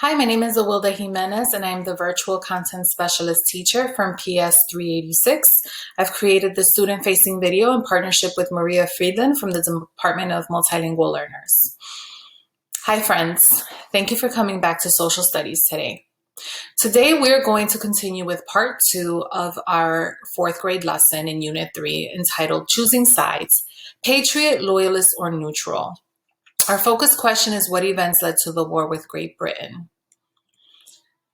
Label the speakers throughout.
Speaker 1: Hi, my name is Awilda Jimenez, and I'm the Virtual Content Specialist Teacher from PS 386. I've created the student-facing video in partnership with Maria Friedland from the Department of Multilingual Learners. Hi, friends. Thank you for coming back to Social Studies today. Today, we're going to continue with part 2 of our 4th grade lesson in Unit 3 entitled Choosing Sides, Patriot, Loyalist, or Neutral. Our focus question is what events led to the war with Great Britain?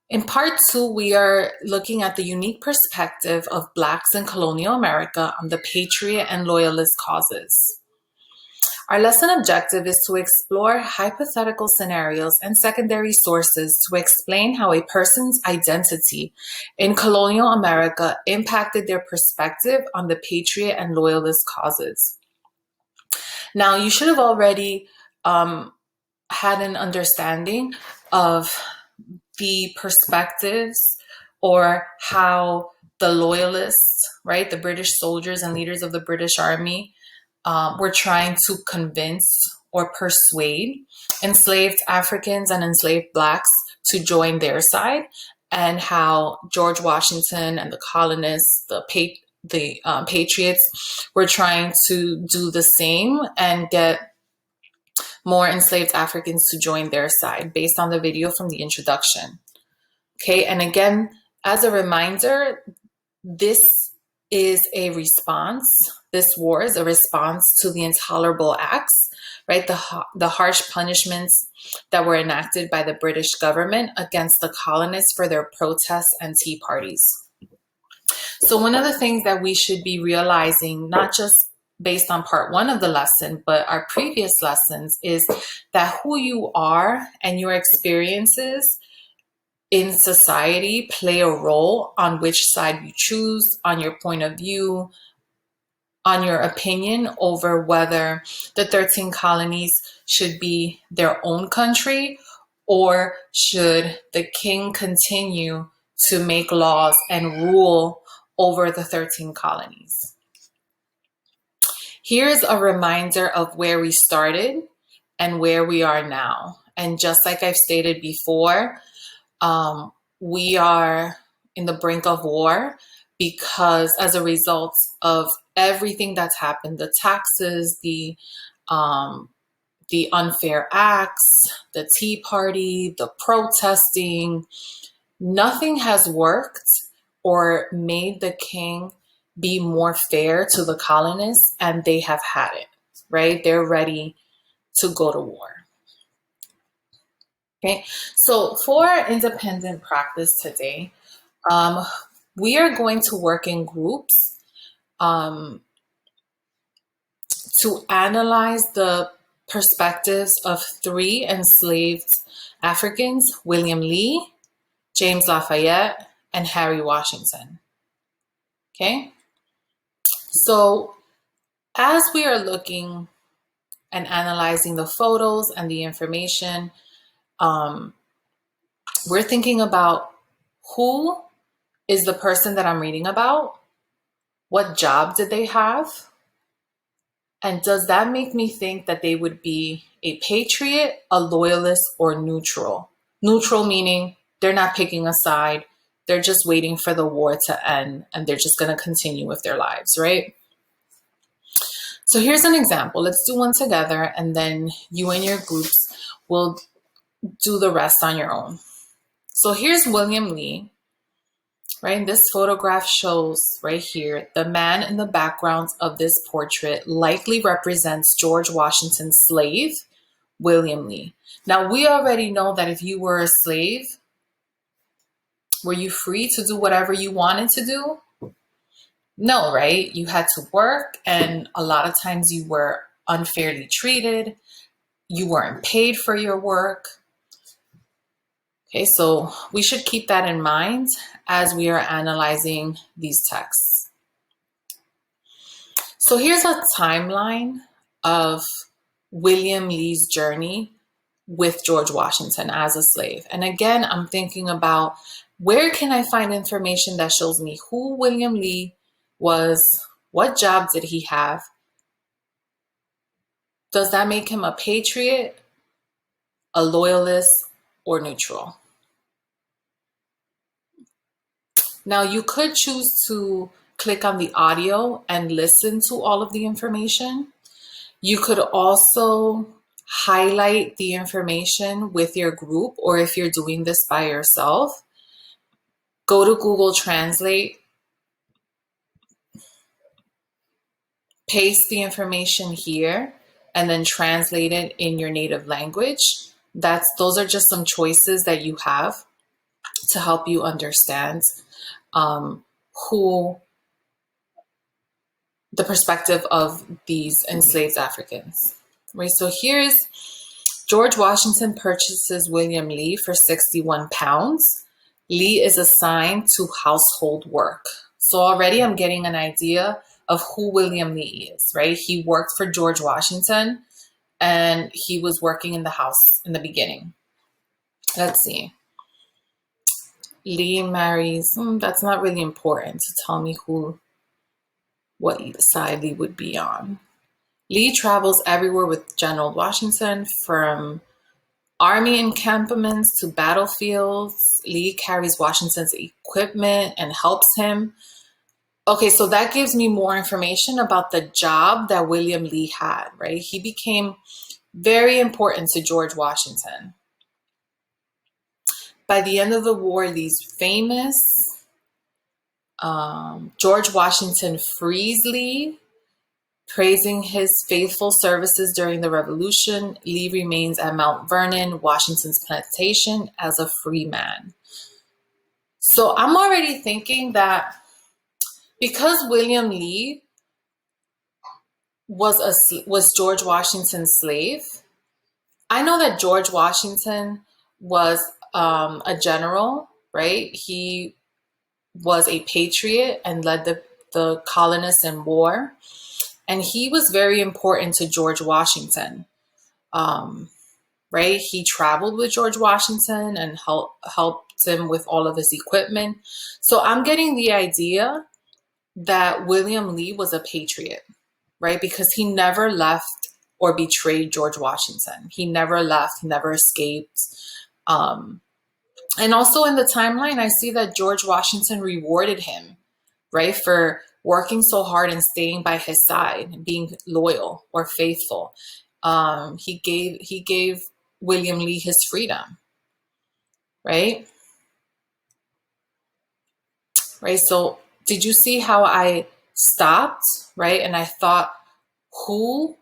Speaker 1: In part 2, we are looking at the unique perspective of Blacks in colonial America on the Patriot and Loyalist causes. Our lesson objective is to explore hypothetical scenarios and secondary sources to explain how a person's identity in colonial America impacted their perspective on the Patriot and Loyalist causes. Now, you should have already had an understanding of the perspectives or how the loyalists, right, the British soldiers and leaders of the British Army were trying to convince or persuade enslaved Africans and enslaved Blacks to join their side, and how George Washington and the colonists, the patriots, were trying to do the same and get more enslaved Africans to join their side based on the video from the introduction. Okay, and again, as a reminder, this is a response. This war is a response to the intolerable acts, right? The harsh punishments that were enacted by the British government against the colonists for their protests and tea parties. So one of the things that we should be realizing, not just based on part 1 of the lesson, but our previous lessons, is that who you are and your experiences in society play a role on which side you choose, on your point of view, on your opinion over whether the 13 colonies should be their own country or should the king continue to make laws and rule over the 13 colonies. Here's a reminder of where we started and where we are now. And just like I've stated before, we are in the brink of war because as a result of everything that's happened, the taxes, the unfair acts, the Tea Party, the protesting, nothing has worked or made the king be more fair to the colonists, and they have had it, right? They're ready to go to war. Okay, so for independent practice today, we are going to work in groups to analyze the perspectives of 3 enslaved Africans, William Lee, James Lafayette, and Harry Washington. Okay, so as we are looking and analyzing the photos and the information, we're thinking about who is the person that I'm reading about, what job did they have, and does that make me think that they would be a patriot, a loyalist, or neutral? Neutral meaning they're not picking a side, they're just waiting for the war to end and they're just going to continue with their lives, right? So here's an example. Let's do one together and then you and your groups will do the rest on your own. So here's William Lee, right? This photograph shows right here, the man in the background of this portrait likely represents George Washington's slave, William Lee. Now, we already know that if you were a slave, were you free to do whatever you wanted to do? No, right? You had to work, and a lot of times you were unfairly treated. You weren't paid for your work. Okay, so we should keep that in mind as we are analyzing these texts. So here's a timeline of William Lee's journey with George Washington as a slave. And again, I'm thinking about where can I find information that shows me who William Lee was, what job did he have? Does that make him a patriot, a loyalist, or neutral. Now you could choose to click on the audio and listen to all of the information. You could also highlight the information with your group, or if you're doing this by yourself, go to Google Translate, paste the information here, and then translate it in your native language. Those are just some choices that you have to help you understand who the perspective of these enslaved Africans. Right. So here's George Washington purchases William Lee for 61 pounds. Lee is assigned to household work. So already I'm getting an idea of who William Lee is, right? He worked for George Washington and he was working in the house in the beginning. Let's see. Lee marries, that's not really important to tell me what side Lee would be on. Lee travels everywhere with General Washington, from army encampments to battlefields. Lee carries Washington's equipment and helps him. Okay, so that gives me more information about the job that William Lee had, right? He became very important to George Washington. By the end of the war, Lee's famous. George Washington frees Lee, praising his faithful services during the Revolution. Lee remains at Mount Vernon, Washington's plantation, as a free man. So I'm already thinking that because William Lee was George Washington's slave, I know that George Washington was a general, right? He was a patriot and led the colonists in war. And he was very important to George Washington, right? He traveled with George Washington and helped him with all of his equipment. So I'm getting the idea that William Lee was a patriot, right? Because he never left or betrayed George Washington. He never left, he never escaped. And also in the timeline, I see that George Washington rewarded him, right, for working so hard and staying by his side and being loyal or faithful. He gave William Lee his freedom, right? Right. So did you see how I stopped, right? And I thought, who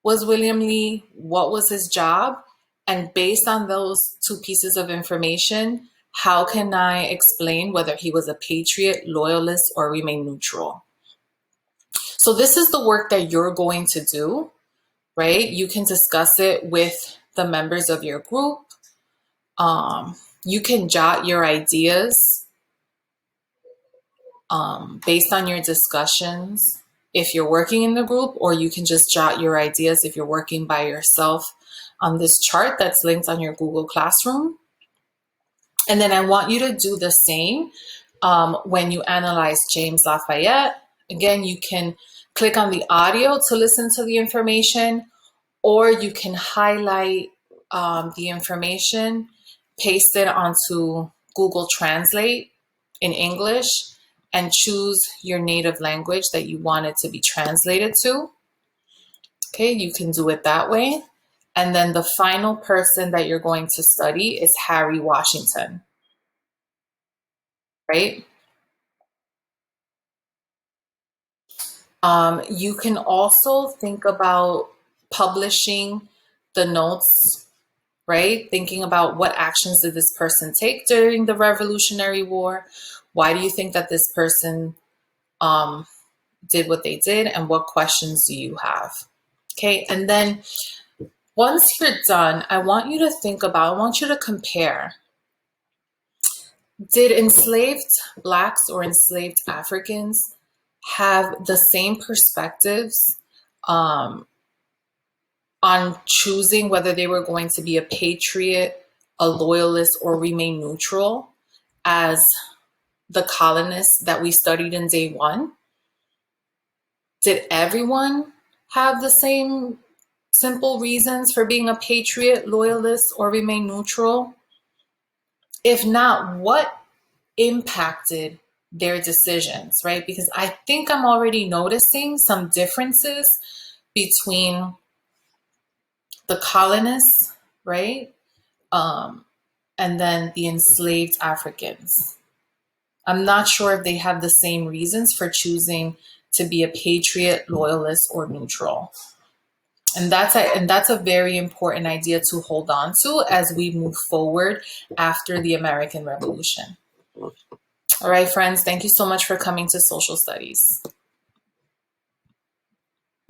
Speaker 1: was William Lee? What was his job? And based on those two pieces of information, how can I explain whether he was a patriot, loyalist, or remain neutral? So this is the work that you're going to do, right? You can discuss it with the members of your group. You can jot your ideas based on your discussions if you're working in the group, or you can just jot your ideas if you're working by yourself on this chart that's linked on your Google Classroom. And then I want you to do the same when you analyze James Lafayette. Again, you can click on the audio to listen to the information, or you can highlight the information, paste it onto Google Translate in English, and choose your native language that you want it to be translated to. Okay, you can do it that way. And then the final person that you're going to study is Harry Washington, right? You can also think about publishing the notes, right? Thinking about what actions did this person take during the Revolutionary War? Why do you think that this person did what they did? And what questions do you have? Okay, and then once you're done, I want you to compare. Did enslaved Blacks or enslaved Africans have the same perspectives on choosing whether they were going to be a patriot, a loyalist, or remain neutral as the colonists that we studied in day one? Did everyone have the same simple reasons for being a patriot, loyalist, or remain neutral? If not, what impacted their decisions, right? Because I think I'm already noticing some differences between the colonists, right? And then the enslaved Africans. I'm not sure if they have the same reasons for choosing to be a patriot, loyalist, or neutral. And that's a very important idea to hold on to as we move forward after the American Revolution. All right, friends, thank you so much for coming to Social Studies.